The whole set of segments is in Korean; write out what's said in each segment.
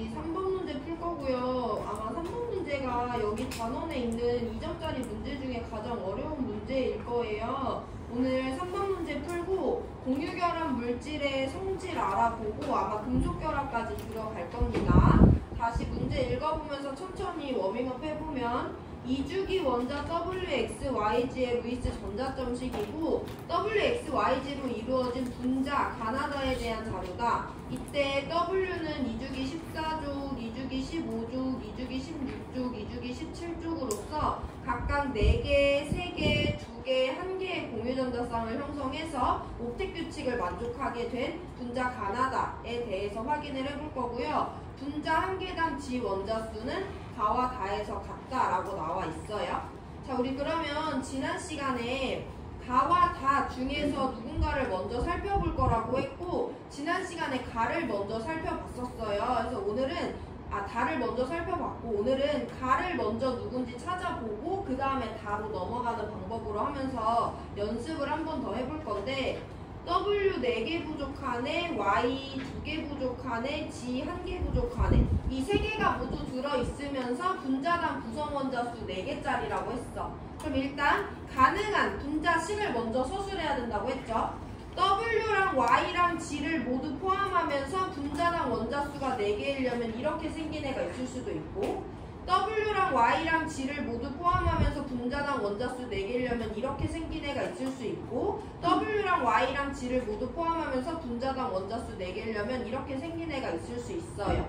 우리 3번 문제 풀 거고요. 아마 3번 문제가 여기 단원에 있는 2점짜리 문제 중에 가장 어려운 문제일 거예요. 오늘 3번 문제 풀고 공유결합 물질의 성질 알아보고 아마 금속결합까지 들어갈 겁니다. 다시 문제 읽어보면서 천천히 워밍업 해보면 2주기 원자 WXYG의 루이스 전자점식이고 WXYG로 이루어진 분자 가나다에 대한 자료다. 이때 W는 2주기 14족, 2주기 15족, 2주기 16족, 2주기 17족으로서 각각 4개, 3개, 2개, 1개의 공유전자쌍을 형성해서 옵틱 규칙을 만족하게 된 분자 가나다에 대해서 확인을 해볼 거고요. 분자 1개당 지 원자수는 다와 다에서 같다라고 나와 있어요. 자, 우리 그러면 지난 시간에 다와 다 중에서 누군가를 먼저 살펴볼 거라고 했고 지난 시간에 가를 먼저 살펴봤었어요. 그래서 오늘은 다를 먼저 살펴봤고 오늘은 가를 먼저 누군지 찾아보고 그 다음에 다로 넘어가는 방법으로 하면서 연습을 한 번 더 해볼 건데 W 4개 부족하네, Y 2개 부족하네, G 1개 부족하네. 이 3개가 모두 들어있으면서 분자당 구성원자수 4개짜리라고 했어. 그럼 일단 가능한 분자식을 먼저 서술해야 된다고 했죠. W랑 Y랑 G를 모두 포함하면서 분자당 원자수가 4개이려면 이렇게 생긴 애가 있을 수도 있고 W랑 Y랑 G를 모두 포함하면서 분자당 원자수 4개이려면 이렇게 생긴 애가 있을 수 있고 W랑 Y랑 G를 모두 포함하면서 분자당 원자수 4개이려면 이렇게 생긴 애가 있을 수 있어요.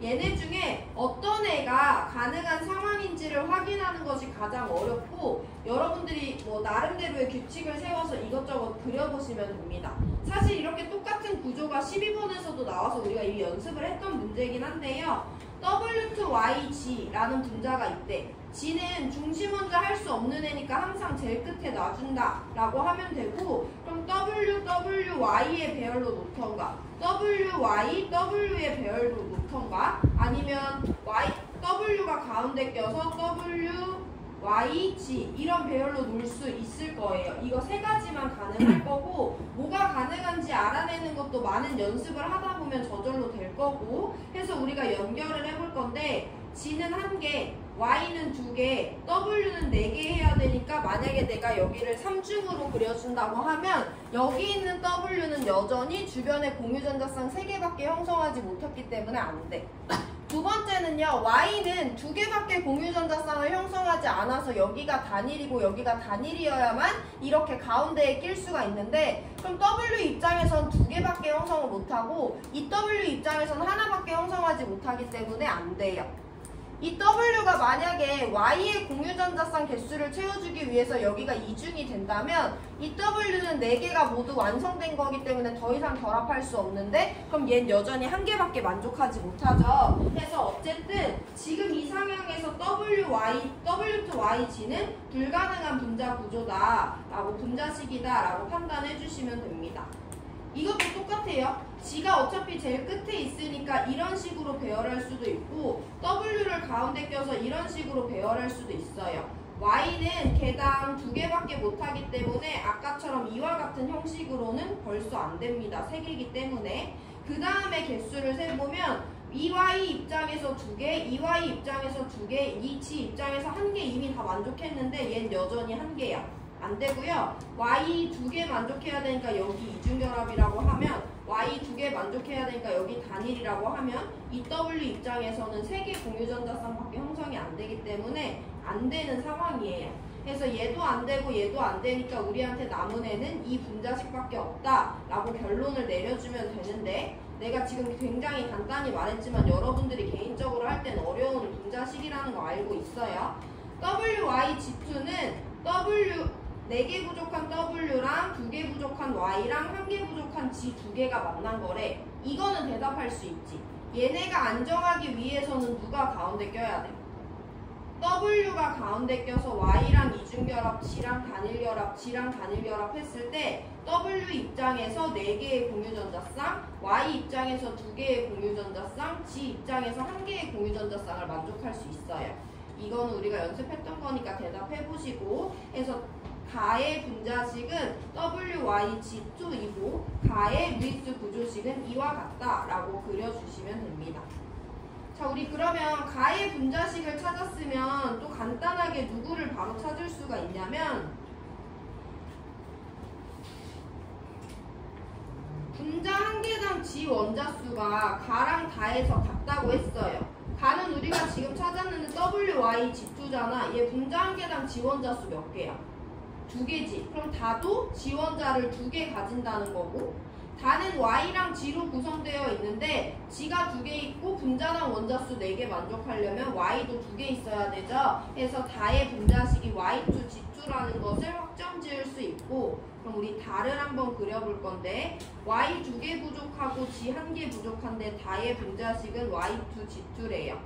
얘네 중에 어떤 애가 가능한 상황인지를 확인하는 것이 가장 어렵고 여러분들이 나름대로의 규칙을 세워서 이것저것 그려보시면 됩니다. 사실 이렇게 똑같은 구조가 12번에서도 나와서 우리가 이미 연습을 했던 문제이긴 한데요. W2YG라는 분자가 있대. G는 중심원자 할 수 없는 애니까 항상 제일 끝에 놔준다 라고 하면 되고 그럼 WWY의 배열로 놓던가 WY, W의 배열로 놓던가 아니면 W가 가운데 껴서 W, Y, G 이런 배열로 놓을 수 있을 거예요. 이거 3가지만 가능할 거고 뭐가 가능한지 알아내는 것도 많은 연습을 하다 보면 저절로 될 거고 해서 우리가 연결을 해볼 건데 G는 1개, Y는 2개, W는 4개 해야 되니까 만약에 내가 여기를 3중으로 그려준다고 하면 여기 있는 W는 여전히 주변에 공유전자쌍 3개밖에 형성하지 못했기 때문에 안 돼. 두 번째는요. Y는 2개밖에 공유전자쌍을 형성하지 않아서 여기가 단일이고 여기가 단일이어야만 이렇게 가운데에 낄 수가 있는데 그럼 W 입장에선 2개밖에 형성을 못하고 이 W 입장에선 하나밖에 형성하지 못하기 때문에 안 돼요. 이 W가 만약에 Y의 공유전자쌍 개수를 채워주기 위해서 여기가 2중이 된다면 이 W는 4개가 모두 완성된 거기 때문에 더 이상 결합할 수 없는데 그럼 얘는 여전히 1개밖에 만족하지 못하죠. 그래서 어쨌든 지금 이 상황에서 W2YG는 불가능한 분자 구조다 라고 분자식이다 라고 판단해 주시면 됩니다. 이것도 똑같아요. G가 어차피 제일 끝에 있으니까 이런 식으로 배열할 수도 있고 W를 가운데 껴서 이런 식으로 배열할 수도 있어요. Y는 개당 2개밖에 못하기 때문에 아까처럼 이와 같은 형식으로는 벌써 안 됩니다. 3개이기 때문에. 그 다음에 개수를 세보면 EY 입장에서 2개, EY 입장에서 2개, 이 G 입장에서 1개 이미 다 만족했는데 얘는 여전히 1개야. 안 되고요. Y 2개 만족해야 되니까 여기 이중결합이라고 하면 Y 2개 만족해야 되니까 여기 단일이라고 하면 이 W 입장에서는 3개 공유전자쌍밖에 형성이 안 되기 때문에 안 되는 상황이에요. 그래서 얘도 안 되고 얘도 안 되니까 우리한테 남은 애는 이 분자식밖에 없다 라고 결론을 내려주면 되는데 내가 지금 굉장히 간단히 말했지만 여러분들이 개인적으로 할 땐 어려운 분자식이라는 거 알고 있어요. WYG2는 4개 부족한 W랑 2개 부족한 Y랑 1개 부족한 G 2개가 만난 거래. 이거는 대답할 수 있지. 얘네가 안정하기 위해서는 누가 가운데 껴야 돼? W가 가운데 껴서 Y랑 이중결합, G랑 단일결합, G랑 단일결합 했을 때 W 입장에서 4개의 공유전자쌍, Y 입장에서 2개의 공유전자쌍, G 입장에서 1개의 공유전자쌍을 만족할 수 있어요. 이거는 우리가 연습했던 거니까 대답해보시고 해서 가의 분자식은 WYG2이고 가의 루이스 구조식은 이와 같다라고 그려주시면 됩니다. 자, 우리 그러면 가의 분자식을 찾았으면 또 간단하게 누구를 바로 찾을 수가 있냐면 분자 한 개당 지 원자수가 가랑 다에서 같다고 했어요. 가는 우리가 지금 찾았는데 WYG2잖아. 얘 분자 한 개당 지 원자수 몇 개야? 2개지. 그럼 다도 지 원자를 2개 가진다는 거고, 다는 Y랑 G로 구성되어 있는데 G가 2개 있고 분자당 원자수 4개 만족하려면 Y도 2개 있어야 되죠. 그래서 다의 분자식이 Y2, G2라는 것을 확정 지을 수 있고, 그럼 우리 다를 한번 그려볼 건데 Y 2개 부족하고 G 1개 부족한데 다의 분자식은 Y2, G2래요.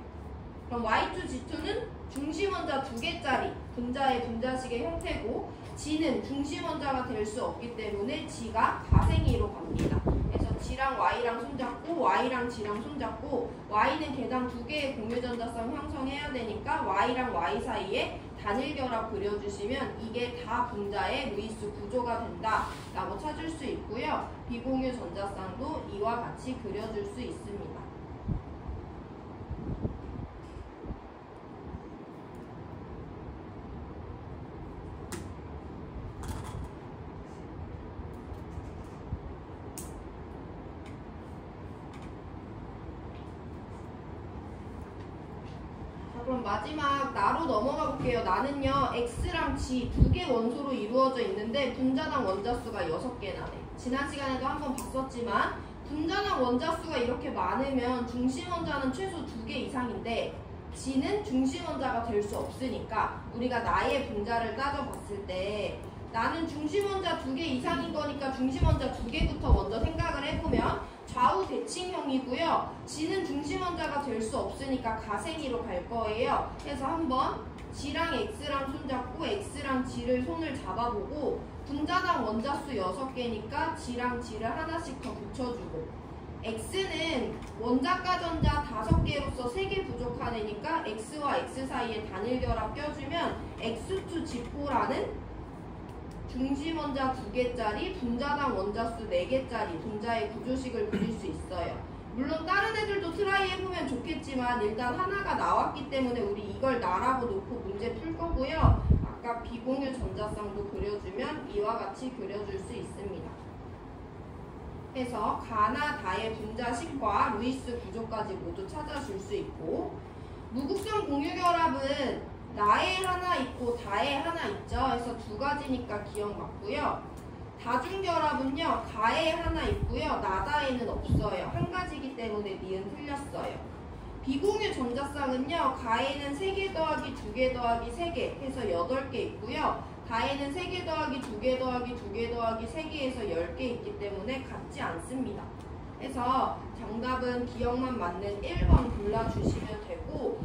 그럼 Y2, G2는 중심 원자 2개짜리 분자의 분자식의 형태고, G는 중심 원자가 될 수 없기 때문에 G가 가생이로 갑니다. 그래서 G랑 Y랑 손잡고 Y랑 G랑 손잡고, Y는 개당 2개의 공유전자성 형성해야 되니까 Y랑 Y 사이에 단일 결합 그려주시면 이게 다 분자의 루이스 구조가 된다 라고 찾을 수 있고요. 비공유 전자쌍도 이와 같이 그려줄 수 있습니다. 그럼 마지막 나로 넘어가 볼게요. 나는요 X랑 G 2개 원소로 이루어져 있는데 분자당 원자수가 6개나 돼. 지난 시간에도 한번 봤었지만 분자당 원자수가 이렇게 많으면 중심 원자는 최소 2개 이상인데 G는 중심 원자가 될 수 없으니까 우리가 나의 분자를 따져봤을 때 나는 중심 원자 2개 이상인 거니까 중심 원자 2개부터 먼저 생각을 해보면 좌우 대칭형이고요. G는 중심 원자가 될 수 없으니까 가생이로 갈 거예요. 그래서 한번 G랑 X랑 손잡고 X랑 G를 손을 잡아보고 분자당 원자수 6개니까 G랑 G를 하나씩 더 붙여주고, X는 원자가 전자 5개로서 3개 부족한 애니까 X와 X 사이에 단일 결합 껴주면 X2G4라는 중심 원자 2개짜리 분자당 원자수 4개짜리 분자의 구조식을 그릴 수 있어요. 물론 다른 애들도 트라이 해보면 좋겠지만 일단 하나가 나왔기 때문에 우리 이걸 나라고 놓고 문제 풀 거고요. 아까 비공유 전자쌍도 그려주면 이와 같이 그려줄 수 있습니다. 그래서 가나 다의 분자식과 루이스 구조까지 모두 찾아줄 수 있고, 무극성 공유결합은 나에 하나 있고 다에 하나 있죠. 그래서 2가지니까 기억 맞고요. 다중결합은요 가에 하나 있고요 나다에는 없어요. 1가지이기 때문에 니은 틀렸어요. 비공유 전자쌍은요 가에는 3개 더하기 2개 더하기 3개 해서 8개 있고요. 다에는 3개 더하기 2개 더하기 2개 더하기 3개에서 10개 있기 때문에 같지 않습니다. 그래서 정답은 기억만 맞는 1번 골라주시면 되고,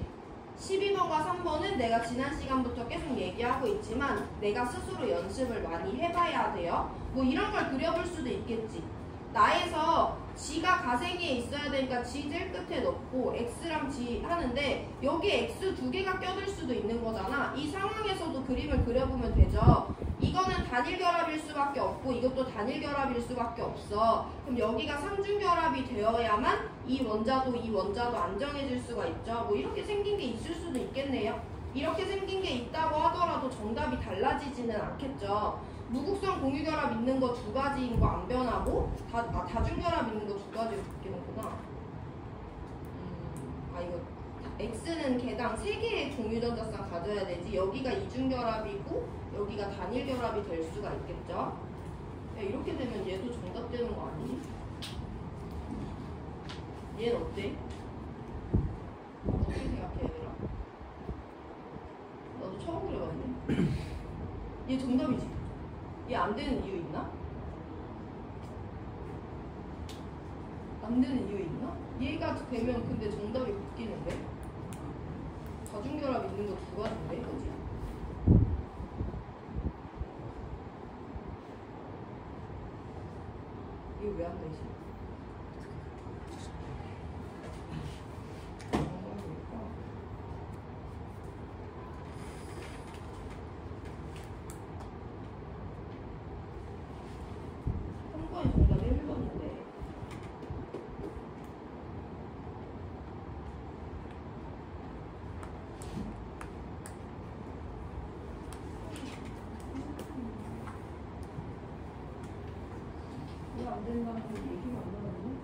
12번과 3번은 내가 지난 시간부터 계속 얘기하고 있지만 내가 스스로 연습을 많이 해봐야 돼요. 뭐 이런 걸 그려볼 수도 있겠지. 나에서 G가 가생이에 있어야 되니까 G 제일 끝에 넣고 X랑 G 하는데 여기 X 2개가 껴들 수도 있는 거잖아. 이 상황에서도 그림을 그려보면 되죠. 이거는 단일 결합일 수밖에 없고 이것도 단일 결합일 수밖에 없어. 그럼 여기가 삼중 결합이 되어야만 이 원자도 안정해질 수가 있죠. 뭐 이렇게 생긴 게 있을 수도 있겠네요. 이렇게 생긴 게 있다고 하더라도 정답이 달라지지는 않겠죠. 무극성 공유결합 있는 거 2가지인 거 안 변하고 다중결합 있는 거 2가지로 바뀌는구나. 이거 X는 개당 3개의 공유전자쌍 가져야 되지. 여기가 이중결합이고 여기가 단일결합이 될 수가 있겠죠. 야, 이렇게 되면 얘도 정답 되는 거 아니니? 얘는 어때? 어떻게 생각해 얘들아? 나도 처음 그려봤네. 얘 정답이지? 얘 안 되는 이유 있나? 안 되는 이유 있나? 얘가 되면 근데 정답이 바뀌는데? 다중결합 있는 거 2가지인데? 그지? 이거 왜 안 되지? 정답이 1번인데 된다는 얘기가 안 나오네.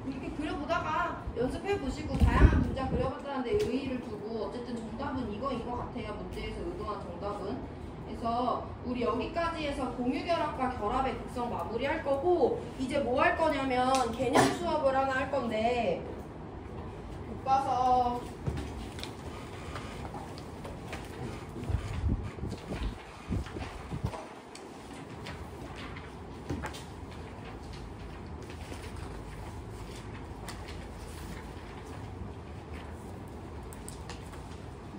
이렇게 그려보다가 연습해보시고 다양한 문장 그려봤다는데 의의를 두고 어쨌든 정답은 이거인 것 같아요. 문제에서 의도한 정답은. 그래서 우리 여기까지 해서 공유결합과 결합의 극성 마무리할 거고 이제 뭐 할 거냐면 개념 수업을 하나 할 건데 교과서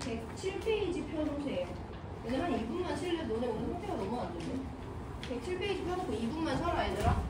107페이지 펴놓으세요. 오늘 한 2분만 쉴래? 너네 오늘 상태가 너무 안 좋네. 107페이지 펴놓고 2분만 쉬어라 얘들아.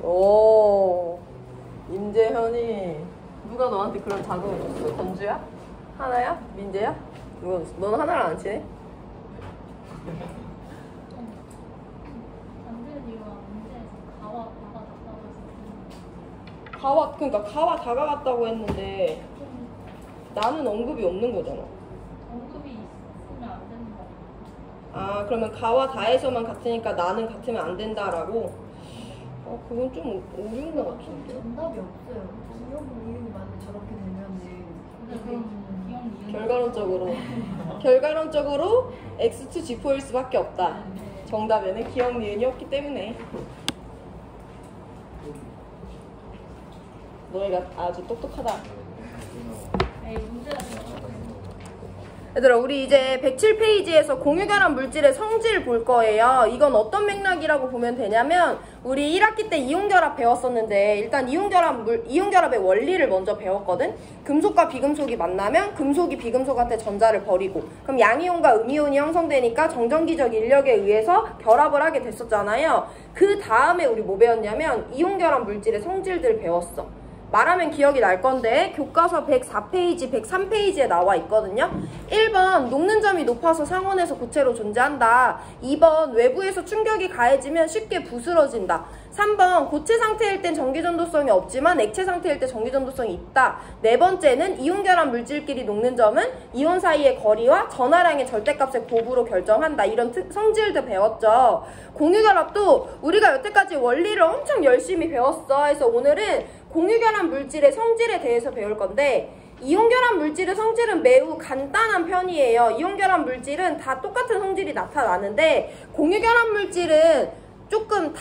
오, 임재현이 누가 너한테 그런 자극을 줬어? 건주야? 하나야? 민재야? 누가 줬어? 너는 하나랑 안 친해? 그러니까 가와 다가갔다고 했는데 나는 언급이 없는 거잖아. 언급이 있으면 안 된다. 아, 그러면 가와 다에서만 같으니까 나는 같으면 안 된다라고? 그건 좀 어려운 것 같은데. 정답이 없어요. 기억 이유가 만약에 저렇게 되면은 근데 그럼 기억 이유 결과론적으로 X2 G4일 수밖에 없다. 정답에는 기억 니은이 없기 때문에. 너희가 아주 똑똑하다. 에이 문제가 얘들아, 우리 이제 107페이지에서 공유결합 물질의 성질 볼 거예요. 이건 어떤 맥락이라고 보면 되냐면 우리 1학기 때 이온결합 배웠었는데 일단 이온결합의 원리를 먼저 배웠거든. 금속과 비금속이 만나면 금속이 비금속한테 전자를 버리고 그럼 양이온과 음이온이 형성되니까 정전기적 인력에 의해서 결합을 하게 됐었잖아요. 그 다음에 우리 뭐 배웠냐면 이온결합 물질의 성질들을 배웠어. 말하면 기억이 날 건데 교과서 104페이지, 103페이지에 나와 있거든요. 1번 녹는 점이 높아서 상온에서 고체로 존재한다. 2번 외부에서 충격이 가해지면 쉽게 부스러진다. 3번 고체 상태일 땐 전기전도성이 없지만 액체 상태일 때 전기전도성이 있다. 4번째는 이온결합 물질끼리 녹는 점은 이온 사이의 거리와 전하량의 절대값의 곱으로 결정한다. 이런 성질도 배웠죠. 공유결합도 우리가 여태까지 원리를 엄청 열심히 배웠어. 그래서 오늘은 공유결합 물질의 성질에 대해서 배울 건데 이온결합 물질의 성질은 매우 간단한 편이에요. 이온결합 물질은 다 똑같은 성질이 나타나는데 공유결합 물질은 조금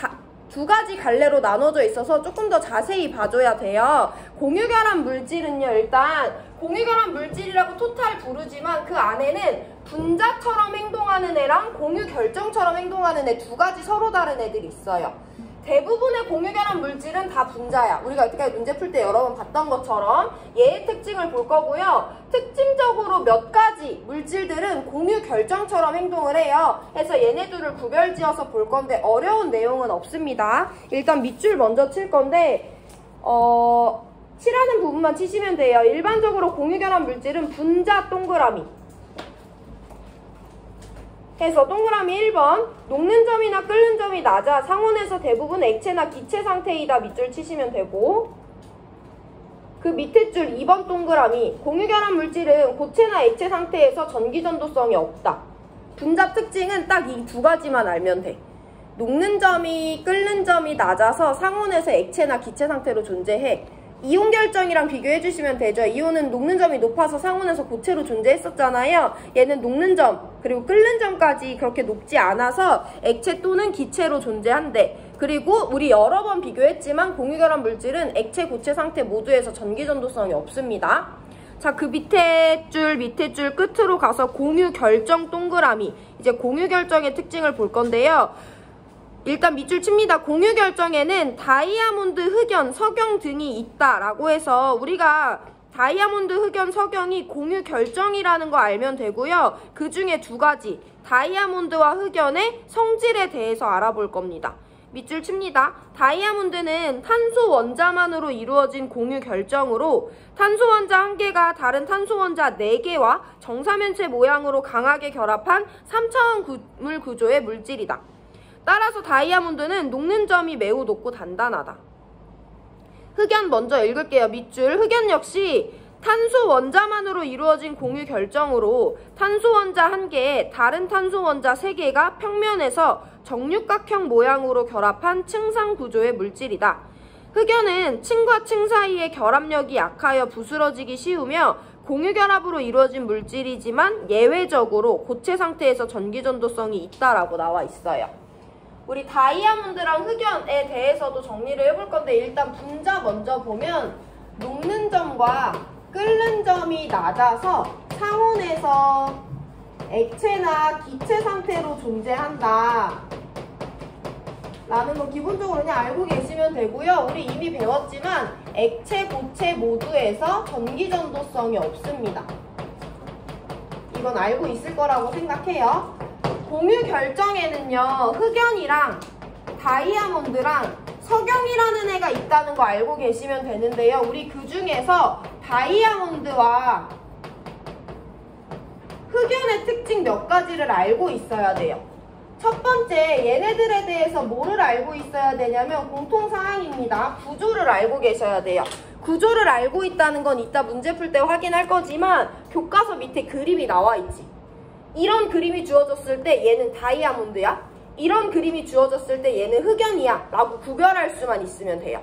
두 가지 갈래로 나눠져 있어서 조금 더 자세히 봐줘야 돼요. 공유결합 물질은요, 일단 공유결합 물질이라고 토탈 부르지만 그 안에는 분자처럼 행동하는 애랑 공유결정처럼 행동하는 애 두 가지 서로 다른 애들이 있어요. 대부분의 공유결합 물질은 다 분자야. 우리가 여태까지 문제 풀 때 여러 번 봤던 것처럼 얘의 특징을 볼 거고요. 특징적으로 몇 가지 물질들은 공유결정처럼 행동을 해요. 그래서 얘네들을 구별지어서 볼 건데 어려운 내용은 없습니다. 일단 밑줄 먼저 칠 건데 칠하는 부분만 치시면 돼요. 일반적으로 공유결합 물질은 분자 동그라미 해서 동그라미 1번 녹는 점이나 끓는 점이 낮아 상온에서 대부분 액체나 기체 상태이다. 밑줄 치시면 되고 그 밑에 줄 2번 동그라미 공유결합 물질은 고체나 액체 상태에서 전기전도성이 없다. 분자 특징은 딱 이 두 가지만 알면 돼. 녹는 점이 끓는 점이 낮아서 상온에서 액체나 기체 상태로 존재해. 이온 결정이랑 비교해 주시면 되죠. 이온은 녹는 점이 높아서 상온에서 고체로 존재했었잖아요. 얘는 녹는 점 그리고 끓는 점까지 그렇게 높지 않아서 액체 또는 기체로 존재한대. 그리고 우리 여러 번 비교했지만 공유결합 물질은 액체, 고체 상태 모두에서 전기전도성이 없습니다. 자, 그 밑에 줄 끝으로 가서 공유결정 동그라미. 이제 공유결정의 특징을 볼 건데요. 일단 밑줄 칩니다. 공유결정에는 다이아몬드, 흑연, 석영 등이 있다라고 해서 우리가 다이아몬드, 흑연, 석영이 공유결정이라는 거 알면 되고요. 그 중에 두 가지, 다이아몬드와 흑연의 성질에 대해서 알아볼 겁니다. 밑줄 칩니다. 다이아몬드는 탄소 원자만으로 이루어진 공유 결정으로 탄소 원자 1개가 다른 탄소 원자 4개와 정사면체 모양으로 강하게 결합한 3차원 구물 구조의 물질이다. 따라서 다이아몬드는 녹는 점이 매우 높고 단단하다. 흑연 먼저 읽을게요. 밑줄. 흑연 역시 탄소 원자만으로 이루어진 공유 결정으로 탄소 원자 1개에 다른 탄소 원자 3개가 평면에서 정육각형 모양으로 결합한 층상 구조의 물질이다. 흑연은 층과 층 사이의 결합력이 약하여 부스러지기 쉬우며 공유결합으로 이루어진 물질이지만 예외적으로 고체 상태에서 전기전도성이 있다라고 나와 있어요. 우리 다이아몬드랑 흑연에 대해서도 정리를 해볼 건데 일단 분자 먼저 보면 녹는 점과 끓는 점이 낮아서 상온에서 액체나 기체 상태로 존재한다 라는 거 기본적으로 그냥 알고 계시면 되고요. 우리 이미 배웠지만 액체, 고체 모두에서 전기전도성이 없습니다. 이건 알고 있을 거라고 생각해요. 공유 결정에는요, 흑연이랑 다이아몬드랑 석영이라는 애가 있다는 거 알고 계시면 되는데요. 우리 그 중에서 다이아몬드와 흑연의 특징 몇 가지를 알고 있어야 돼요. 첫 번째, 얘네들에 대해서 뭐를 알고 있어야 되냐면 공통사항입니다. 구조를 알고 계셔야 돼요. 구조를 알고 있다는 건 이따 문제 풀 때 확인할 거지만 교과서 밑에 그림이 나와 있지. 이런 그림이 주어졌을 때 얘는 다이아몬드야. 이런 그림이 주어졌을 때 얘는 흑연이야 라고 구별할 수만 있으면 돼요.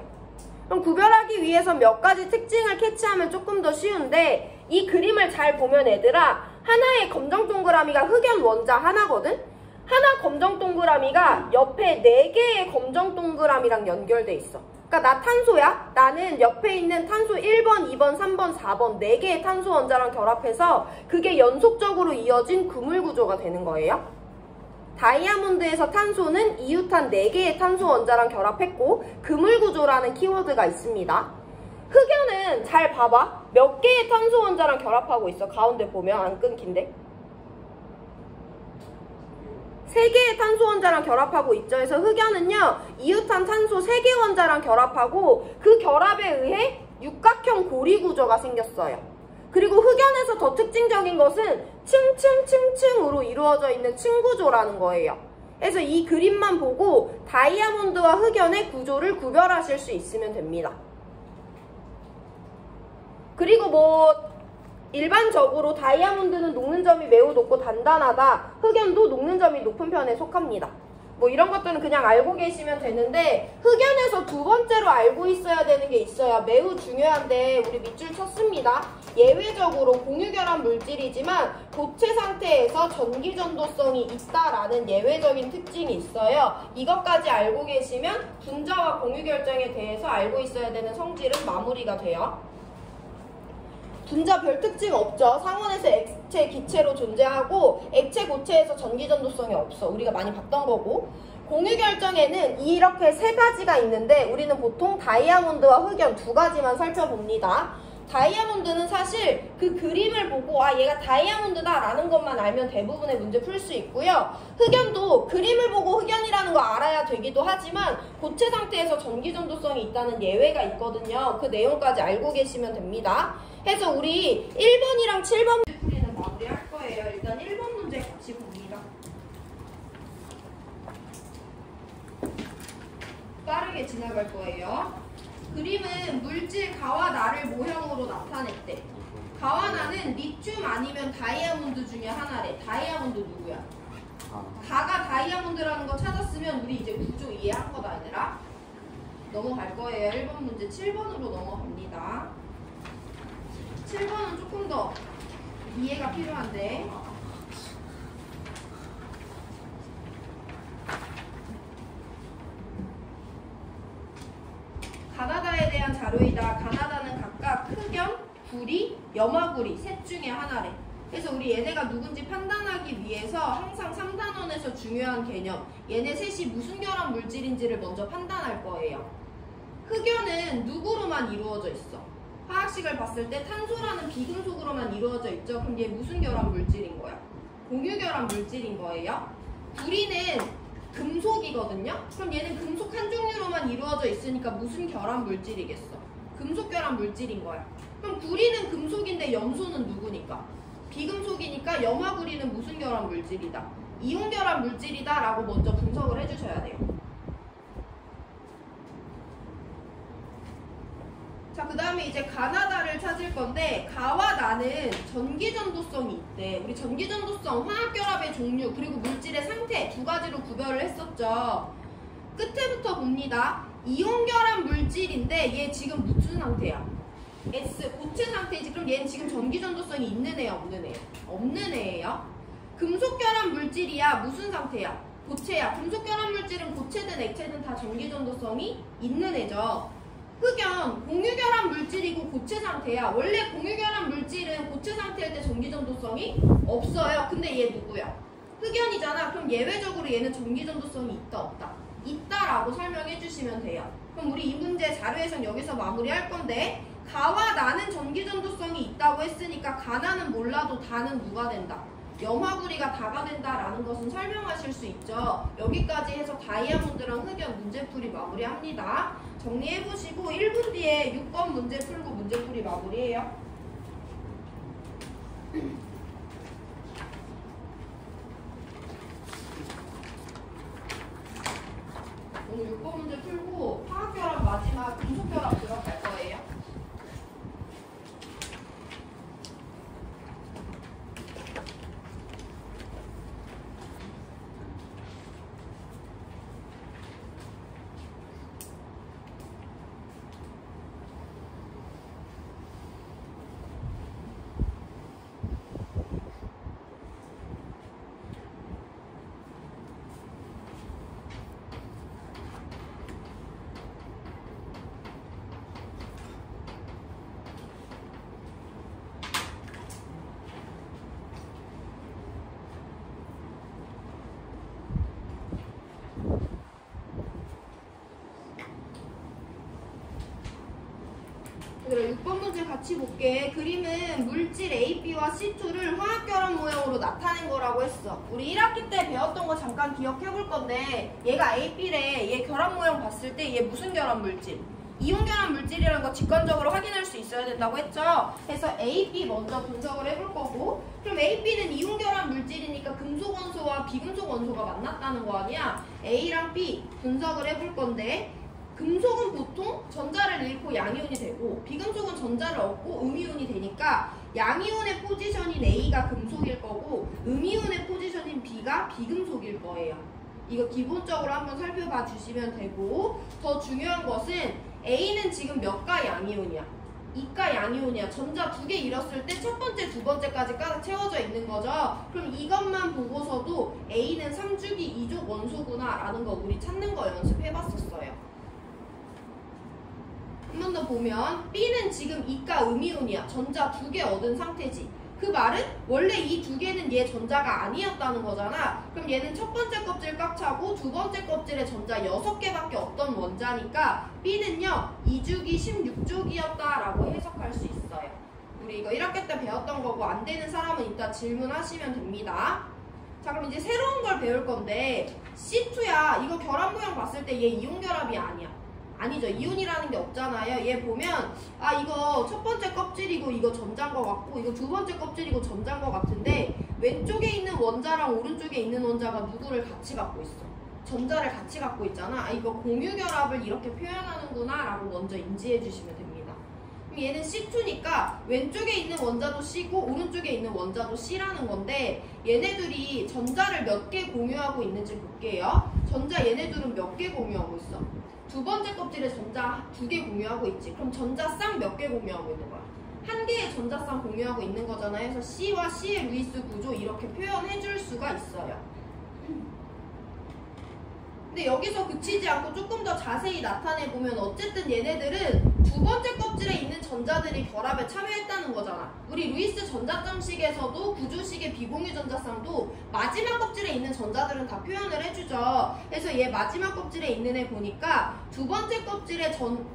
그럼 구별하기 위해서 몇 가지 특징을 캐치하면 조금 더 쉬운데 이 그림을 잘 보면 얘들아 하나의 검정 동그라미가 흑연 원자 하나거든? 하나 검정 동그라미가 옆에 4개의 검정 동그라미랑 연결돼 있어. 그러니까 나 탄소야? 나는 옆에 있는 탄소 1번, 2번, 3번, 4번 4개의 탄소 원자랑 결합해서 그게 연속적으로 이어진 그물 구조가 되는 거예요. 다이아몬드에서 탄소는 이유탄 4개의 탄소 원자랑 결합했고 그물 구조라는 키워드가 있습니다. 흑연은 잘 봐봐. 몇 개의 탄소 원자랑 결합하고 있어? 가운데 보면 안 끊긴데? 3개의 탄소 원자랑 결합하고 있죠. 그래서 흑연은요, 이유탄 탄소 3개 원자랑 결합하고 그 결합에 의해 육각형 고리 구조가 생겼어요. 그리고 흑연에서 더 특징적인 것은 층층층층으로 이루어져 있는 층 구조라는 거예요. 그래서 이 그림만 보고 다이아몬드와 흑연의 구조를 구별하실 수 있으면 됩니다. 그리고 뭐 일반적으로 다이아몬드는 녹는 점이 매우 높고 단단하다. 흑연도 녹는 점이 높은 편에 속합니다. 뭐 이런 것들은 그냥 알고 계시면 되는데 흑연에서 두 번째로 알고 있어야 되는 게 있어요. 매우 중요한데 우리 밑줄 쳤습니다. 예외적으로 공유결합 물질이지만 고체 상태에서 전기전도성이 있다라는 예외적인 특징이 있어요. 이것까지 알고 계시면 분자와 공유결정에 대해서 알고 있어야 되는 성질은 마무리가 돼요. 분자 별 특징 없죠. 상온에서 액체, 기체로 존재하고 액체, 고체에서 전기전도성이 없어. 우리가 많이 봤던 거고. 공유결정에는 이렇게 3가지가 있는데 우리는 보통 다이아몬드와 흑연 2가지만 살펴봅니다. 다이아몬드는 사실 그 그림을 보고 아 얘가 다이아몬드다 라는 것만 알면 대부분의 문제 풀 수 있고요. 흑연도 그림을 보고 흑연이라는 거 알아야 되기도 하지만 고체 상태에서 전기전도성이 있다는 예외가 있거든요. 그 내용까지 알고 계시면 됩니다. 해서 우리 1번이랑 7번 풀이는 마무리할 거예요. 일단 1번 문제 같이 봅니다. 빠르게 지나갈 거예요. 그림은 물질 가와 나를 모형으로 나타냈대. 가와 나는 리튬 아니면 다이아몬드 중에 하나래. 다이아몬드 누구야? 가가 다이아몬드라는 거 찾았으면 우리 이제 구조 이해한 거다 얘들아. 넘어갈 거예요. 1번 문제 7번으로 넘어갑니다. 7번은 조금 더 이해가 필요한데 자료이다. 가나다는 각각 흑연, 구리, 염화구리 셋 중에 하나래. 그래서 우리 얘네가 누군지 판단하기 위해서 항상 3단원에서 중요한 개념, 얘네 셋이 무슨 결합 물질인지를 먼저 판단할 거예요. 흑연은 누구로만 이루어져 있어? 화학식을 봤을 때 탄소라는 비금속으로만 이루어져 있죠. 그럼 얘 무슨 결합 물질인 거야? 공유 결합 물질인 거예요. 구리는 금속이거든요. 그럼 얘는 금속 한 종류로만 이루어져 있으니까 무슨 결합 물질이겠어? 금속 결합 물질인 거야. 그럼 구리는 금속인데 염소는 누구니까? 비금속이니까 염화구리는 무슨 결합 물질이다? 이온 결합 물질이다 라고 먼저 분석을 해주셔야 돼요. 자, 그 다음에 이제 가나다를 찾을 건데, 가와 나는 전기전도성이 있대. 우리 전기전도성, 화학결합의 종류, 그리고 물질의 상태 두 가지로 구별을 했었죠. 끝에부터 봅니다. 이온결합 물질인데 얘 지금 무슨 상태야? S, 고체 상태이지. 그럼 얘는 지금 전기전도성이 있는 애야, 없는 애야? 없는 애예요. 금속결합 물질이야. 무슨 상태야? 고체야. 금속결합 물질은 고체든 액체든 다 전기전도성이 있는 애죠. 흑연, 공유결합 물질이고 고체 상태야. 원래 공유결합 물질은 고체 상태일 때 전기전도성이 없어요. 근데 얘 누구야? 흑연이잖아. 그럼 예외적으로 얘는 전기전도성이 있다, 없다? 있다라고 설명해 주시면 돼요. 그럼 우리 이 문제 자료에선 여기서 마무리할 건데, 가와 나는 전기전도성이 있다고 했으니까 가나는 몰라도 다는 누가 된다? 염화구리가 다가 된다라는 것은 설명하실 수 있죠. 여기까지 해서 다이아몬드랑 흑연 문제풀이 마무리합니다. 정리해보시고 1분 뒤에 6번 문제 풀고 문제풀이 마무리해요. 오늘 6번 문제 풀고 화학결합 마지막 금속결합 들어갈 거예요. 얘들아 6번 문제 같이 볼게. 그림은 물질 A,B와 C2를 화학결합 모형으로 나타낸 거라고 했어. 우리 1학기 때 배웠던 거 잠깐 기억해 볼 건데, 얘가 A,B래. 얘 결합 모형 봤을 때 얘 무슨 결합 물질? 이온 결합 물질이라는 거 직관적으로 확인할 수 있어야 된다고 했죠. 그래서 A, B 먼저 분석을 해볼 거고, 그럼 A, B는 이온 결합 물질이니까 금속 원소와 비금속 원소가 만났다는 거 아니야. A랑 B 분석을 해볼 건데, 금속은 보통 전자를 잃고 양이온이 되고, 비금속은 전자를 얻고 음이온이 되니까 양이온의 포지션인 A가 금속일 거고 음이온의 포지션인 B가 비금속일 거예요. 이거 기본적으로 한번 살펴봐 주시면 되고, 더 중요한 것은 A는 지금 몇 가 양이온이야? 2가 양이온이야. 전자 2개 잃었을 때 첫 번째, 두 번째까지 가득 채워져 있는 거죠. 그럼 이것만 보고서도 A는 3주기 2족 원소구나 라는 거 우리 찾는 거 연습해봤었어요. 한 번 더 보면 B는 지금 2가 음이온이야. 전자 2개 얻은 상태지. 그 말은 원래 이 두 개는 얘 전자가 아니었다는 거잖아. 그럼 얘는 첫 번째 껍질 꽉 차고 두 번째 껍질에 전자 6개밖에 없던 원자니까 B는요 2주기 16족이었다라고 해석할 수 있어요. 우리 이거 1학기 때 배웠던 거고 안 되는 사람은 이따 질문하시면 됩니다. 자, 그럼 이제 새로운 걸 배울 건데, C2야. 이거 결합 모형 봤을 때 얘 이온 결합이 아니야. 아니죠. 이온이라는 게 없잖아요. 얘 보면 아 이거 첫 번째 껍질이고 이거 전자인 것 같고 이거 두 번째 껍질이고 전자인 것 같은데, 왼쪽에 있는 원자랑 오른쪽에 있는 원자가 누구를 같이 갖고 있어? 전자를 같이 갖고 있잖아. 아 이거 공유 결합을 이렇게 표현하는구나 라고 먼저 인지해 주시면 됩니다. 그럼 얘는 C2니까 왼쪽에 있는 원자도 C고 오른쪽에 있는 원자도 C라는 건데, 얘네들이 전자를 몇 개 공유하고 있는지 볼게요. 전자 얘네들은 몇 개 공유하고 있어? 두 번째 껍질에 전자 2개 공유하고 있지. 그럼 전자쌍 몇 개 공유하고 있는 거야? 한 개의 전자쌍 공유하고 있는 거잖아요. 그래서 C와 C의 루이스 구조 이렇게 표현해 줄 수가 있어요. 근데 여기서 그치지 않고 조금 더 자세히 나타내보면 어쨌든 얘네들은 두 번째 껍질에 있는 전자들이 결합에 참여했다는 거잖아. 우리 루이스 전자점식에서도 구조식의 비공유 전자쌍도 마지막 껍질에 있는 전자들은 다 표현을 해주죠. 그래서 얘 마지막 껍질에 있는 애 보니까 두 번째 껍질에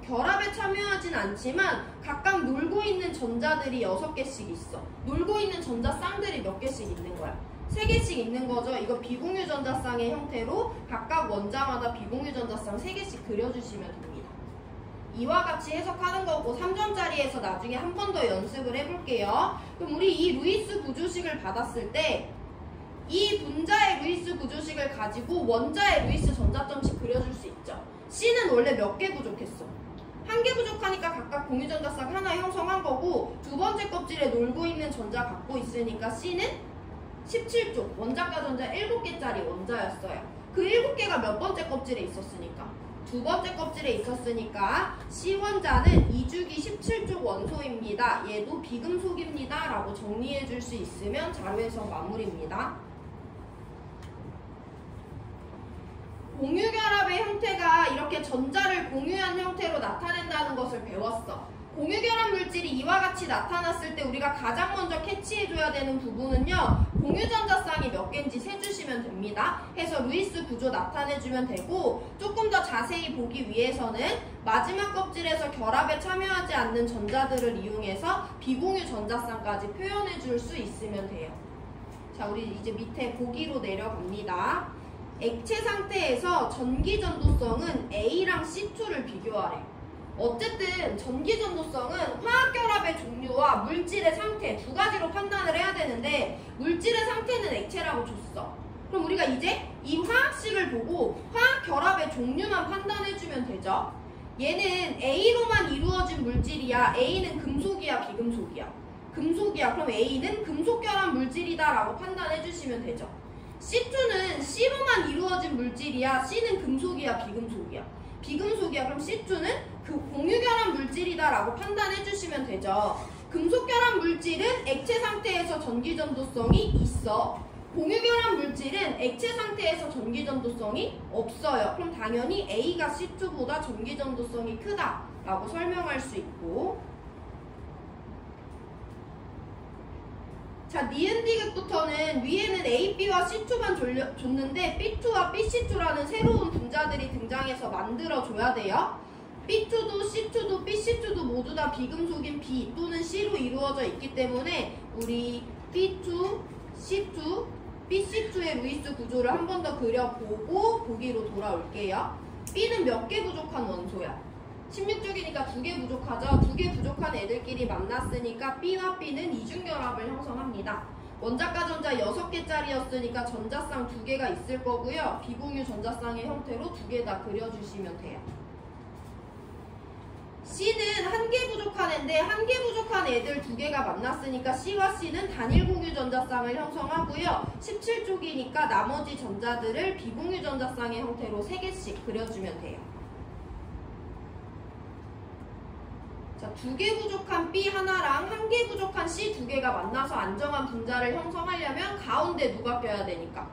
결합에 참여하진 않지만 각각 놀고 있는 전자들이 6개씩 있어. 놀고 있는 전자쌍들이 몇 개씩 있는 거야? 3개씩 있는 거죠. 이거 비공유 전자쌍의 형태로 각각 원자마다 비공유 전자쌍 3개씩 그려주시면 됩니다. 이와 같이 해석하는 거고 3점짜리에서 나중에 한 번 더 연습을 해볼게요. 그럼 우리 이 루이스 구조식을 받았을 때 이 분자의 루이스 구조식을 가지고 원자의 루이스 전자점식 그려줄 수 있죠. C는 원래 몇 개 부족했어? 1개 부족하니까 각각 공유 전자쌍 하나 형성한 거고 두 번째 껍질에 놀고 있는 전자 갖고 있으니까 C는 17쪽, 원자가 전자 7개짜리 원자였어요. 그 7개가 몇 번째 껍질에 있었으니까? 두 번째 껍질에 있었으니까 C원자는 2주기 17쪽 원소입니다. 얘도 비금속입니다. 라고 정리해 줄 수 있으면 자료 해석 마무리입니다. 공유결합의 형태가 이렇게 전자를 공유한 형태로 나타낸다는 것을 배웠어. 공유결합 물질이 이와 같이 나타났을 때 우리가 가장 먼저 캐치해줘야 되는 부분은요. 공유전자쌍이 몇 개인지 세주시면 됩니다. 해서 루이스 구조 나타내주면 되고 조금 더 자세히 보기 위해서는 마지막 껍질에서 결합에 참여하지 않는 전자들을 이용해서 비공유 전자쌍까지 표현해줄 수 있으면 돼요. 자, 우리 이제 밑에 보기로 내려갑니다. 액체 상태에서 전기전도성은 A랑 C2를 비교하래. 어쨌든 전기전도성은 화학결합의 종류와 물질의 상태 두 가지로 판단을 해야 되는데 물질의 상태는 액체라고 줬어. 그럼 우리가 이제 이 화학식을 보고 화학결합의 종류만 판단해주면 되죠. 얘는 A로만 이루어진 물질이야. A는 금속이야, 비금속이야? 금속이야. 그럼 A는 금속결합 물질이다 라고 판단해주시면 되죠. C2는 C로만 이루어진 물질이야. C는 금속이야, 비금속이야? 비금속이야. 그럼 C2는 그 공유결합 물질이다 라고 판단해 주시면 되죠. 금속결합 물질은 액체 상태에서 전기전도성이 있어. 공유결합 물질은 액체 상태에서 전기전도성이 없어요. 그럼 당연히 A가 C2보다 전기전도성이 크다 라고 설명할 수 있고, 자, 니은 디귿부터는 위에는 A, B와 C2만 줬는데 B2와 BC2라는 새로운 분자들이 등장해서 만들어줘야 돼요. B2도 C2도 BC2도 모두 다 비금속인 B 또는 C로 이루어져 있기 때문에 우리 B2, C2, BC2의 루이스 구조를 한 번 더 그려보고 보기로 돌아올게요. B는 몇 개 부족한 원소야? 16쪽이니까 2개 부족하죠. 2개 부족한 애들끼리 만났으니까 B와 B는 이중결합을 형성합니다. 원자가 전자 6개짜리였으니까 전자쌍 2개가 있을 거고요. 비공유 전자쌍의 형태로 2개 다 그려주시면 돼요. C는 1개 부족한 애인데 1개 부족한 애들 2개가 만났으니까 C와 C는 단일 공유 전자쌍을 형성하고요. 17쪽이니까 나머지 전자들을 비공유 전자쌍의 형태로 3개씩 그려주면 돼요. 자, 2개 부족한 B 하나랑 1개 부족한 C 2개가 만나서 안정한 분자를 형성하려면 가운데 누가 껴야 되니까?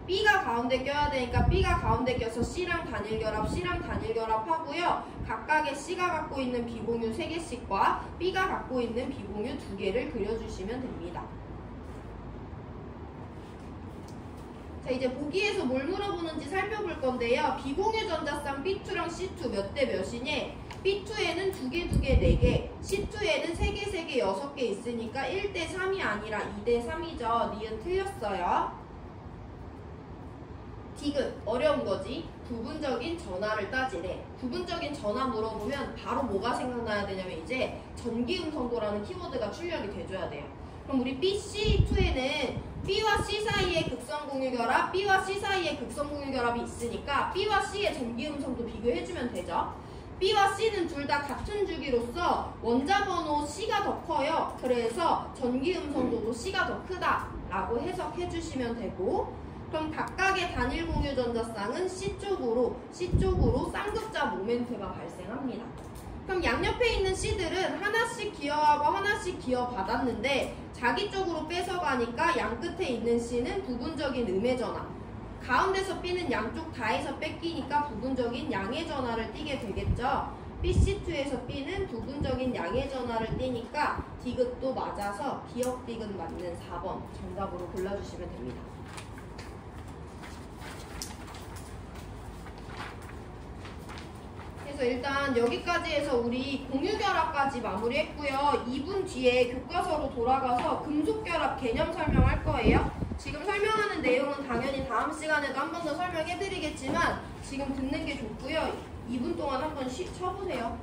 B가 가운데 껴야 되니까 B가 가운데 껴서 C랑 단일결합, C랑 단일결합 하고요. 각각의 C가 갖고 있는 비공유 3개씩과 B가 갖고 있는 비공유 2개를 그려주시면 됩니다. 자, 이제 보기에서 뭘 물어보는지 살펴볼 건데요. 비공유 전자쌍 B2랑 C2 몇 대 몇이니? B2에는 2개, 2개, 4개, C2에는 3개, 3개, 6개 있으니까 1대 3이 아니라 2대 3이죠. 니은 틀렸어요. 디귿, 어려운 거지. 부분적인 전하를 따지래. 부분적인 전하 물어보면 바로 뭐가 생각나야 되냐면 이제 전기음성도라는 키워드가 출력이 돼줘야 돼요. 그럼 우리 BC2에는 B와 C 사이에 극성 공유결합, B와 C 사이에 극성 공유결합이 있으니까 B와 C의 전기음성도 비교해주면 되죠. B와 C는 둘 다 같은 주기로서 원자 번호 C가 더 커요. 그래서 전기음성도도 C가 더 크다라고 해석해주시면 되고, 그럼 각각의 단일 공유 전자쌍은 C쪽으로 쌍극자 모멘트가 발생합니다. 그럼 양옆에 있는 C들은 하나씩 기여하고 하나씩 기여받았는데 자기 쪽으로 뺏어가니까 양 끝에 있는 C는 부분적인 음의 전하, 가운데서 B는 양쪽 다에서 뺏기니까 부분적인 양의 전하를 띠게 되겠죠. BC2에서 B는 부분적인 양의 전하를 띠니까 디귿도 맞아서 기역 디귿 맞는 4번 정답으로 골라주시면 됩니다. 그래서 일단 여기까지 해서 우리 공유결합까지 마무리했고요. 2분 뒤에 교과서로 돌아가서 금속결합 개념 설명할 거예요. 지금 설명하는 내용은 당연히 다음 시간에도 한 번 더 설명해드리겠지만 지금 듣는 게 좋고요. 2분 동안 한번 쉬어보세요.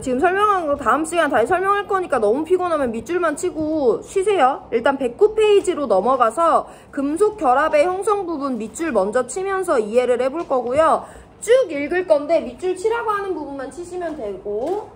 지금 설명한 거 다음 시간에 다시 설명할 거니까 너무 피곤하면 밑줄만 치고 쉬세요. 일단 109페이지로 넘어가서 금속 결합의 형성 부분 밑줄 먼저 치면서 이해를 해볼 거고요. 쭉 읽을 건데 밑줄 치라고 하는 부분만 치시면 되고,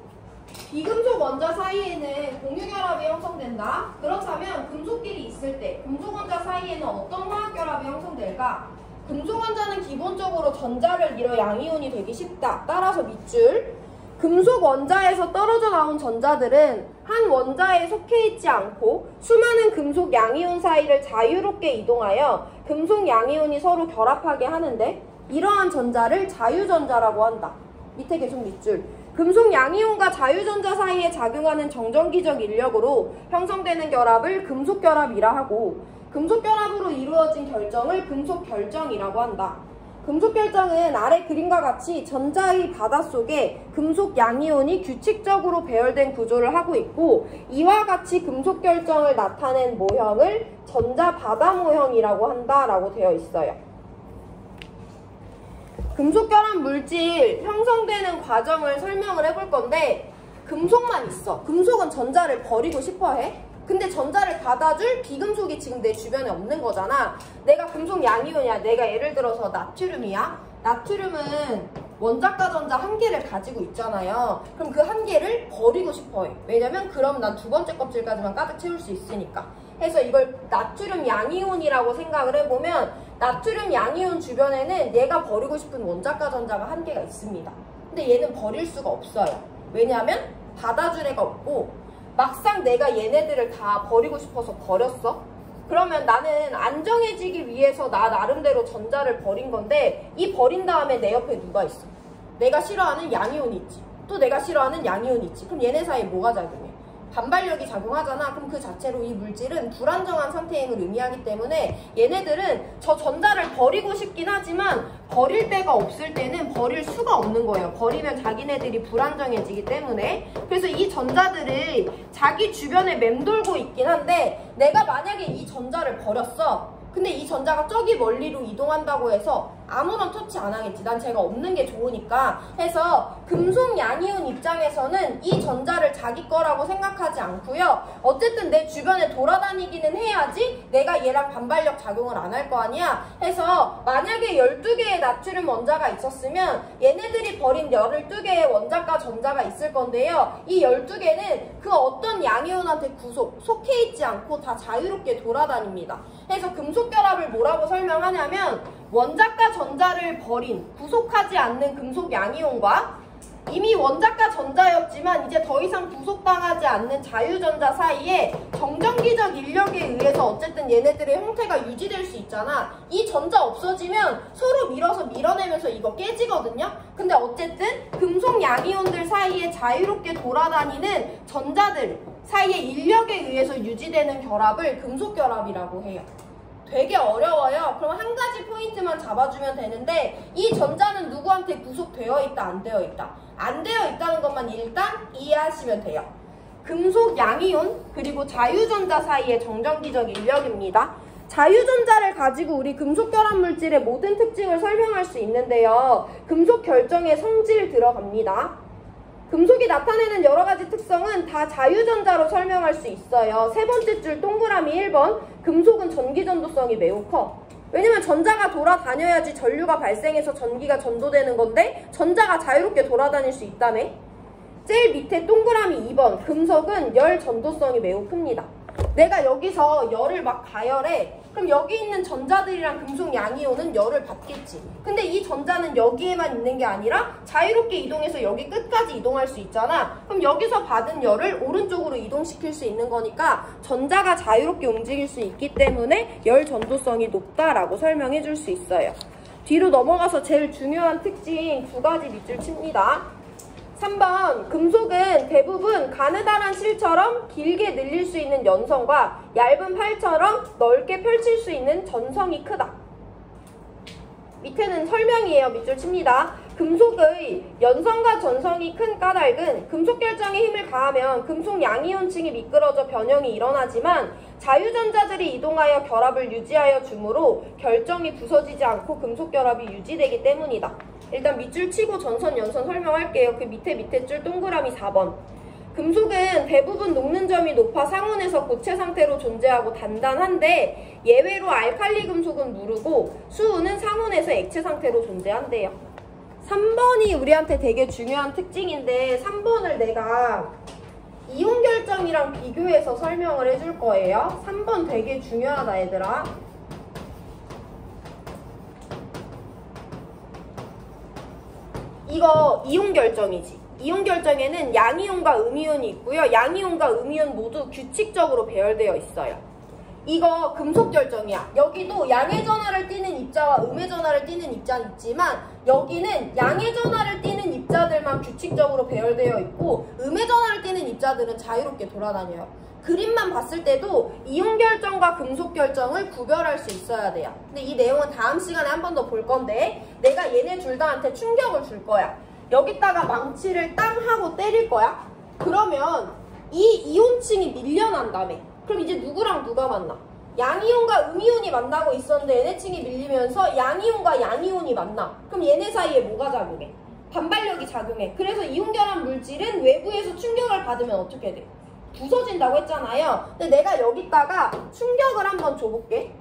비금속 원자 사이에는 공유결합이 형성된다. 그렇다면 금속끼리 있을 때 금속 원자 사이에는 어떤 화학결합이 형성될까? 금속 원자는 기본적으로 전자를 잃어 양이온이 되기 쉽다. 따라서 밑줄. 금속 원자에서 떨어져 나온 전자들은 한 원자에 속해 있지 않고 수많은 금속 양이온 사이를 자유롭게 이동하여 금속 양이온이 서로 결합하게 하는데, 이러한 전자를 자유전자라고 한다. 밑에 계속 밑줄. 금속 양이온과 자유전자 사이에 작용하는 정전기적 인력으로 형성되는 결합을 금속결합이라 하고, 금속결합으로 이루어진 결정을 금속결정이라고 한다. 금속결정은 아래 그림과 같이 전자의 바다 속에 금속 양이온이 규칙적으로 배열된 구조를 하고 있고, 이와 같이 금속결정을 나타낸 모형을 전자바다 모형이라고 한다라고 되어 있어요. 금속결합 물질 형성되는 과정을 설명을 해볼 건데, 금속만 있어. 금속은 전자를 버리고 싶어 해. 근데 전자를 받아줄 비금속이 지금 내 주변에 없는 거잖아. 내가 금속 양이온이야. 내가 예를 들어서 나트륨이야. 나트륨은 원자과 전자 한 개를 가지고 있잖아요. 그럼 그 한 개를 버리고 싶어 해. 왜냐면 그럼 난 두 번째 껍질까지만 가득 채울 수 있으니까. 해서 이걸 나트륨 양이온이라고 생각을 해보면, 나트륨 양이온 주변에는 얘가 버리고 싶은 원자과 전자가 한 개가 있습니다. 근데 얘는 버릴 수가 없어요. 왜냐하면 받아줄 애가 없고, 막상 내가 얘네들을 다 버리고 싶어서 버렸어? 그러면 나는 안정해지기 위해서 나 나름대로 전자를 버린 건데, 이 버린 다음에 내 옆에 누가 있어? 내가 싫어하는 양이온이 있지. 또 내가 싫어하는 양이온이 있지. 그럼 얘네 사이에 뭐가 작용해? 반발력이 작용하잖아. 그럼 그 자체로 이 물질은 불안정한 상태임을 의미하기 때문에 얘네들은 저 전자를 버리고 싶긴 하지만 버릴 데가 없을 때는 버릴 수가 없는 거예요. 버리면 자기네들이 불안정해지기 때문에. 그래서 이 전자들을 자기 주변에 맴돌고 있긴 한데, 내가 만약에 이 전자를 버렸어. 근데 이 전자가 저기 멀리로 이동한다고 해서 아무런 터치 안 하겠지. 난 제가 없는 게 좋으니까. 해서 금속 양이온 입장에서는 이 전자를 자기 거라고 생각하지 않고요. 어쨌든 내 주변에 돌아다니기는 해야지 내가 얘랑 반발력 작용을 안 할 거 아니야. 해서 만약에 12개의 나트륨 원자가 있었으면 얘네들이 버린 12개의 원자과 전자가 있을 건데요. 이 12개는 그 어떤 양이온한테 속해 있지 않고 다 자유롭게 돌아다닙니다. 해서 금속결합을 뭐라고 설명하냐면, 원자과 전자를 버린 구속하지 않는 금속 양이온과 이미 원자가 전자였지만 이제 더 이상 부속당하지 않는 자유전자 사이에 정전기적 인력에 의해서 어쨌든 얘네들의 형태가 유지될 수 있잖아. 이 전자 없어지면 서로 밀어서 밀어내면서 이거 깨지거든요. 근데 어쨌든 금속 양이온들 사이에 자유롭게 돌아다니는 전자들 사이의 인력에 의해서 유지되는 결합을 금속결합이라고 해요. 되게 어려워요. 그럼 한 가지 포인트만 잡아주면 되는데 이 전자는 누구한테 구속되어 있다, 안 되어 있다? 안 되어 있다는 것만 일단 이해하시면 돼요. 금속 양이온 그리고 자유전자 사이의 정전기적 인력입니다. 자유전자를 가지고 우리 금속 결합 물질의 모든 특징을 설명할 수 있는데요. 금속 결정의 성질 들어갑니다. 금속이 나타내는 여러 가지 특성은 다 자유전자로 설명할 수 있어요. 세 번째 줄 동그라미 1번. 금속은 전기전도성이 매우 커. 왜냐면 전자가 돌아다녀야지 전류가 발생해서 전기가 전도되는 건데 전자가 자유롭게 돌아다닐 수 있다며. 제일 밑에 동그라미 2번. 금속은 열 전도성이 매우 큽니다. 내가 여기서 열을 막 가열해. 그럼 여기 있는 전자들이랑 금속 양이온은 열을 받겠지. 근데 이 전자는 여기에만 있는 게 아니라 자유롭게 이동해서 여기 끝까지 이동할 수 있잖아. 그럼 여기서 받은 열을 오른쪽으로 이동시킬 수 있는 거니까 전자가 자유롭게 움직일 수 있기 때문에 열 전도성이 높다라고 설명해 줄 수 있어요. 뒤로 넘어가서 제일 중요한 특징 두 가지 밑줄 칩니다. 3번, 금속은 대부분 가느다란 실처럼 길게 늘릴 수 있는 연성과 얇은 팔처럼 넓게 펼칠 수 있는 전성이 크다. 밑에는 설명이에요. 밑줄 칩니다. 금속의 연성과 전성이 큰 까닭은 금속 결정에 힘을 가하면 금속 양이온층이 미끄러져 변형이 일어나지만 자유전자들이 이동하여 결합을 유지하여 주므로 결정이 부서지지 않고 금속 결합이 유지되기 때문이다. 일단 밑줄 치고 전선, 연선 설명할게요. 그 밑에 줄 동그라미 4번. 금속은 대부분 녹는 점이 높아 상온에서 고체 상태로 존재하고 단단한데 예외로 알칼리 금속은 무르고 수은은 상온에서 액체 상태로 존재한대요. 3번이 우리한테 되게 중요한 특징인데 3번을 내가 이온 결정이랑 비교해서 설명을 해줄 거예요. 3번 되게 중요하다 얘들아. 이거 이온 결정이지. 이온 결정에는 양이온과 음이온이 있고요. 양이온과 음이온 모두 규칙적으로 배열되어 있어요. 이거 금속 결정이야. 여기도 양의 전하를 띠는 입자와 음의 전하를 띠는 입자는 있지만 여기는 양의 전하를 띠는 입자들만 규칙적으로 배열되어 있고 음의 전하를 띠는 입자들은 자유롭게 돌아다녀요. 그림만 봤을 때도 이온 결정과 금속 결정을 구별할 수 있어야 돼요. 근데 이 내용은 다음 시간에 한 번 더 볼 건데 내가 얘네 둘 다한테 충격을 줄 거야. 여기다가 망치를 땅 하고 때릴 거야. 그러면 이 이온층이 밀려난다며. 그럼 이제 누구랑 누가 만나? 양이온과 음이온이 만나고 있었는데 얘네 층이 밀리면서 양이온과 양이온이 만나. 그럼 얘네 사이에 뭐가 작용해? 반발력이 작용해. 그래서 이온 결합 물질은 외부에서 충격을 받으면 어떻게 돼? 부서진다고 했잖아요. 근데 내가 여기다가 충격을 한번 줘볼게.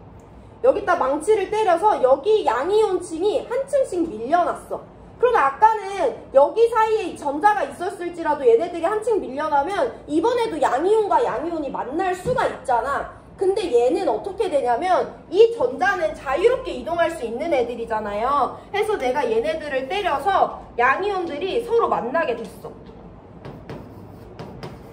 여기다 망치를 때려서 여기 양이온층이 한 층씩 밀려났어. 그러면 아까는 여기 사이에 전자가 있었을지라도 얘네들이 한층 밀려나면 이번에도 양이온과 양이온이 만날 수가 있잖아. 근데 얘는 어떻게 되냐면 이 전자는 자유롭게 이동할 수 있는 애들이잖아요. 해서 내가 얘네들을 때려서 양이온들이 서로 만나게 됐어.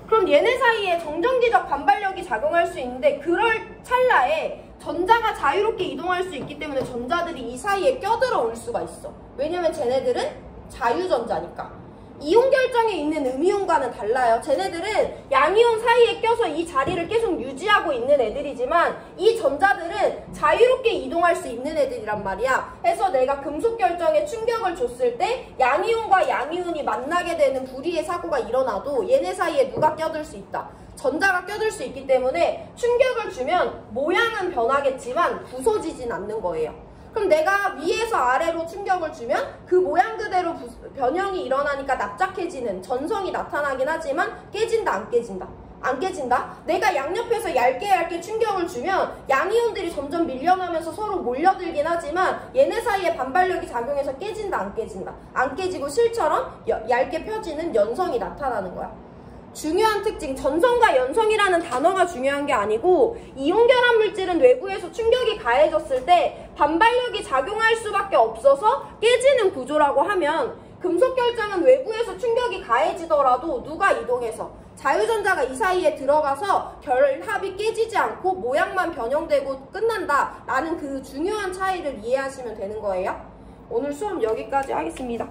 그럼 얘네 사이에 정전기적 반발력이 작용할 수 있는데 그럴 찰나에 전자가 자유롭게 이동할 수 있기 때문에 전자들이 이 사이에 껴들어 올 수가 있어. 왜냐면 쟤네들은 자유전자니까. 이온 결정에 있는 음이온과는 달라요. 쟤네들은 양이온 사이에 껴서 이 자리를 계속 유지하고 있는 애들이지만 이 전자들은 자유롭게 이동할 수 있는 애들이란 말이야. 해서 내가 금속 결정에 충격을 줬을 때 양이온과 양이온이 만나게 되는 불의의 사고가 일어나도 얘네 사이에 누가 껴들 수 있다? 전자가 껴들 수 있기 때문에 충격을 주면 모양은 변하겠지만 부서지진 않는 거예요. 그럼 내가 위에서 아래로 충격을 주면 그 모양 그대로 변형이 일어나니까 납작해지는 전성이 나타나긴 하지만 깨진다, 안 깨진다? 안 깨진다? 내가 양옆에서 얇게 충격을 주면 양이온들이 점점 밀려나면서 서로 몰려들긴 하지만 얘네 사이에 반발력이 작용해서 깨진다, 안 깨진다? 안 깨지고 실처럼 얇게 펴지는 연성이 나타나는 거야. 중요한 특징, 전성과 연성이라는 단어가 중요한 게 아니고 이온 결합 물질은 외부에서 충격이 가해졌을 때 반발력이 작용할 수밖에 없어서 깨지는 구조라고 하면 금속 결정은 외부에서 충격이 가해지더라도 누가 이동해서 자유전자가 이 사이에 들어가서 결합이 깨지지 않고 모양만 변형되고 끝난다 라는 그 중요한 차이를 이해하시면 되는 거예요. 오늘 수업 여기까지 하겠습니다.